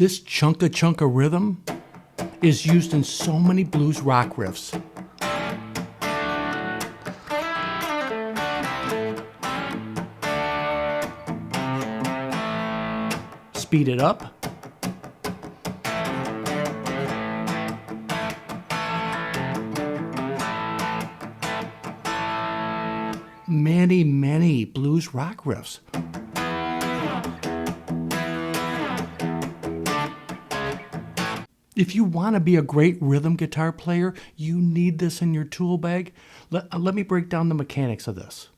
This chunka chunka rhythm is used in so many blues rock riffs. Speed it up. Many, many blues rock riffs. If you want to be a great rhythm guitar player, you need this in your tool bag. Let me break down the mechanics of this.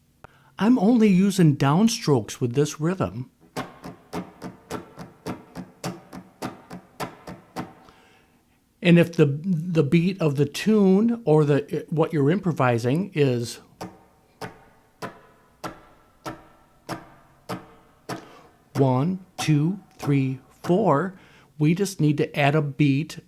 I'm only using downstrokes with this rhythm. And if the beat of the tune or what you're improvising is 1, 2, 3, 4, we just need to add a beat,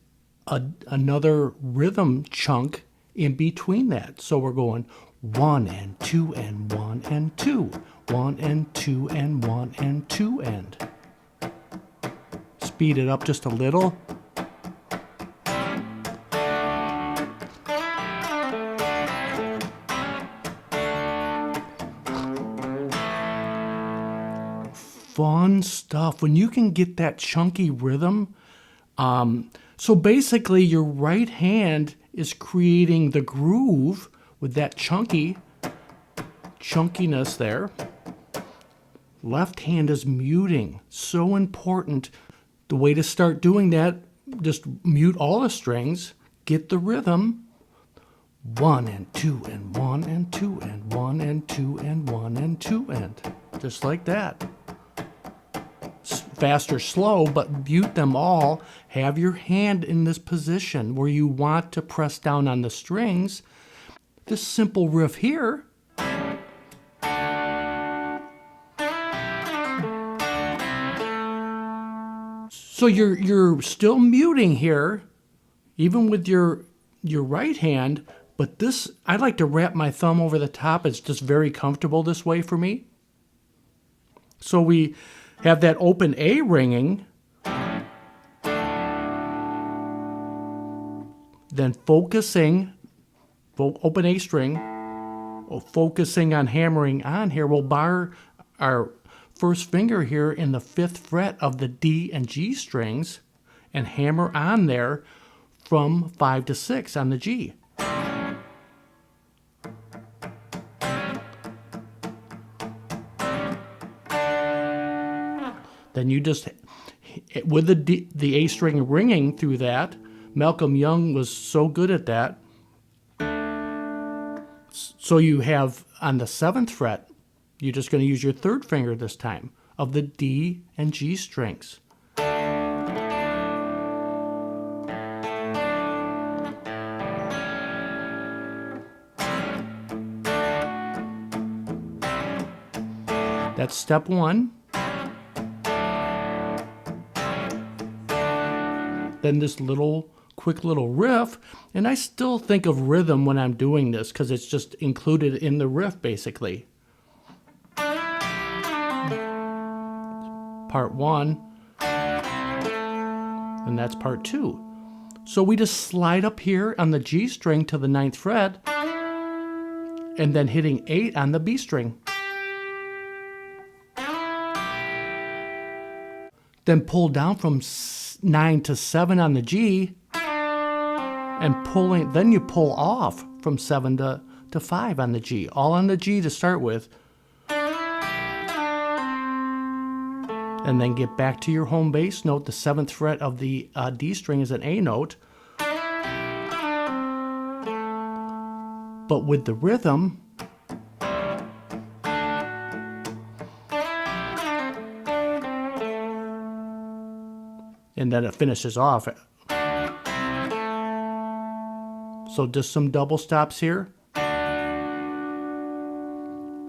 another rhythm chunk in between that. So we're going 1 and 2 and 1 and 2, 1 and 2 and 1 and 2 and. Speed it up just a little. Fun stuff when you can get that chunky rhythm. So basically your right hand is creating the groove with that chunkiness there. Left hand is muting. So important. The way to start doing that, just mute all the strings, get the rhythm. 1 and 2 and 1 and 2 and 1 and 2 and 1 and 2 and. Just like that. Fast or slow, but mute them all. Have your hand in this position where you want to press down on the strings. This simple riff here. So you're still muting here, even with your right hand, but this, I like to wrap my thumb over the top. It's just very comfortable this way for me. So we have that open A ringing, then focusing, open A string, focusing on hammering on here. We'll bar our first finger here in the 5th fret of the D and G strings and hammer on there from 5 to 6 on the G. Then you just, with the A string ringing through that, Malcolm Young was so good at that. So you have on the 7th fret, you're just going to use your 3rd finger this time of the D and G strings. That's step 1. Then this quick little riff, and I still think of rhythm when I'm doing this because it's just included in the riff basically. Part 1, and that's part 2. So we just slide up here on the G string to the 9th fret, and then hitting 8 on the B string. Then pull down from 9 to 7 on the G, and then you pull off from 7 to 5 on the G, all on the G to start with. And then get back to your home bass note. The 7th fret of the D string is an A note. But with the rhythm, and then it finishes off. So just some double stops here.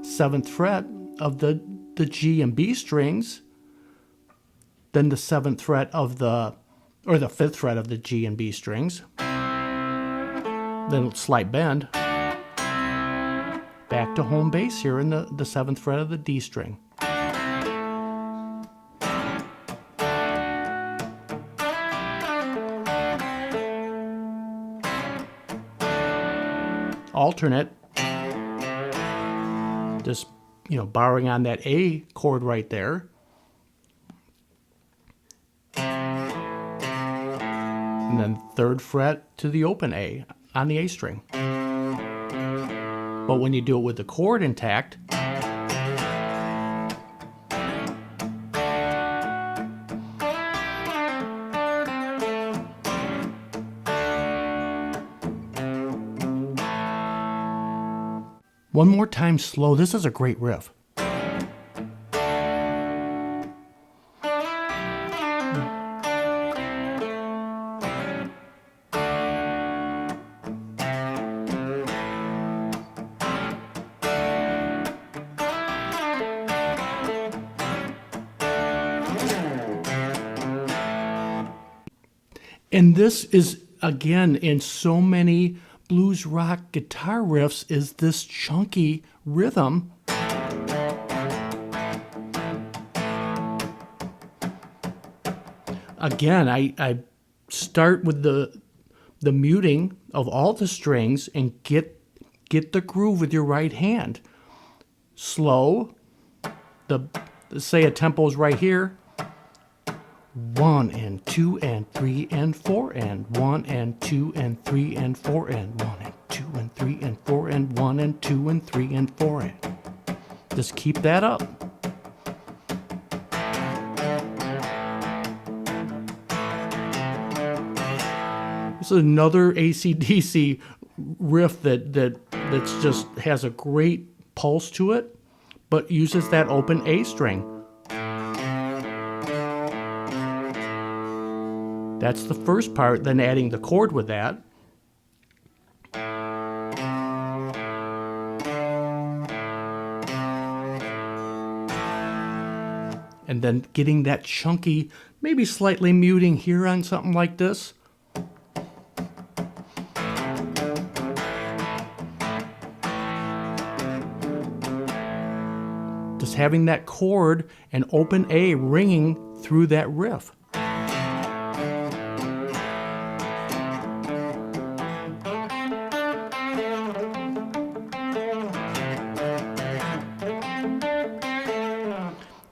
7th fret of the G and B strings. Then the 7th fret of the 5th fret of the G and B strings. Then slight bend. Back to home bass here in the 7th fret of the D string. alternate. Just, borrowing on that A chord right there. And then 3rd fret to the open A on the A string. But when you do it with the chord intact, one more time slow. This is a great riff. And this is, again, in so many blues rock guitar riffs, is this chunky rhythm. Again, I start with the muting of all the strings and get the groove with your right hand. Slow. Say a tempo is right here. 1 and 2 and 3 and 4 and 1 and 2 and 3 and 4 and 1 and 2 and 3 and 4 and 1 and 2 and 3 and 4 and just keep that up. This is another AC/DC riff that's just has a great pulse to it, but uses that open A string. That's the first part, then adding the chord with that. And then getting that chunky, maybe slightly muting here on something like this. Just having that chord and open A ringing through that riff.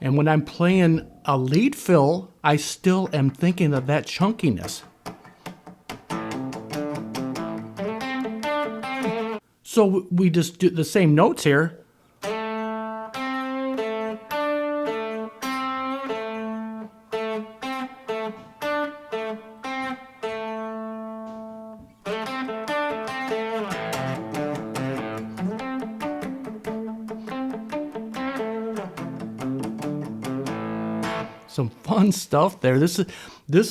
And when I'm playing a lead fill, I still am thinking of that chunkiness. So we just do the same notes here. Some fun stuff there. This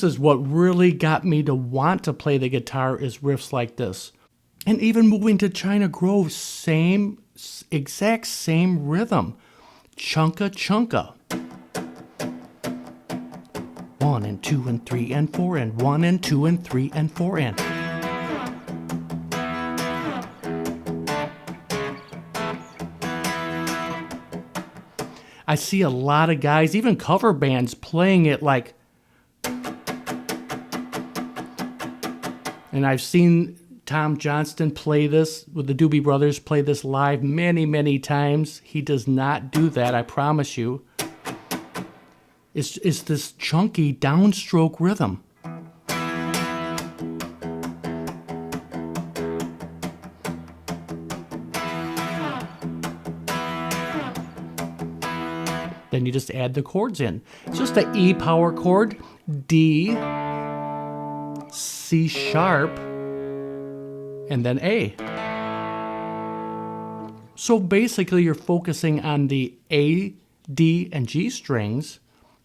is what really got me to want to play the guitar, is riffs like this. And even moving to China Grove, exact same rhythm. Chunka chunka. 1 and 2 and 3 and 4 and 1 and 2 and 3 and 4 and. I see a lot of guys, even cover bands, playing it like, and I've seen Tom Johnston play this with the Doobie Brothers, play this live many, many times. He does not do that, I promise you. It's this chunky downstroke rhythm. Then you just add the chords in. It's just an E power chord, D, C sharp, and then A. So basically you're focusing on the A, D, and G strings.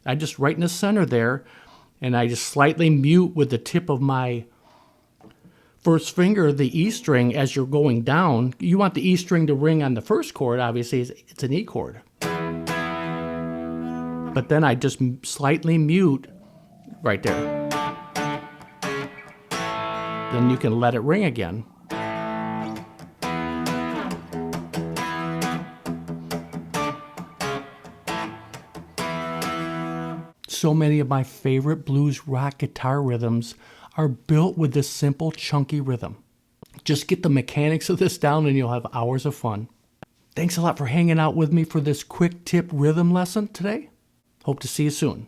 I just right in the center there, and I just slightly mute with the tip of my first finger the E string as you're going down. You want the E string to ring on the first chord, obviously it's an E chord. But then I just slightly mute right there. Then you can let it ring again. So many of my favorite blues rock guitar rhythms are built with this simple chunky rhythm. Just get the mechanics of this down and you'll have hours of fun. Thanks a lot for hanging out with me for this quick tip rhythm lesson today. Hope to see you soon.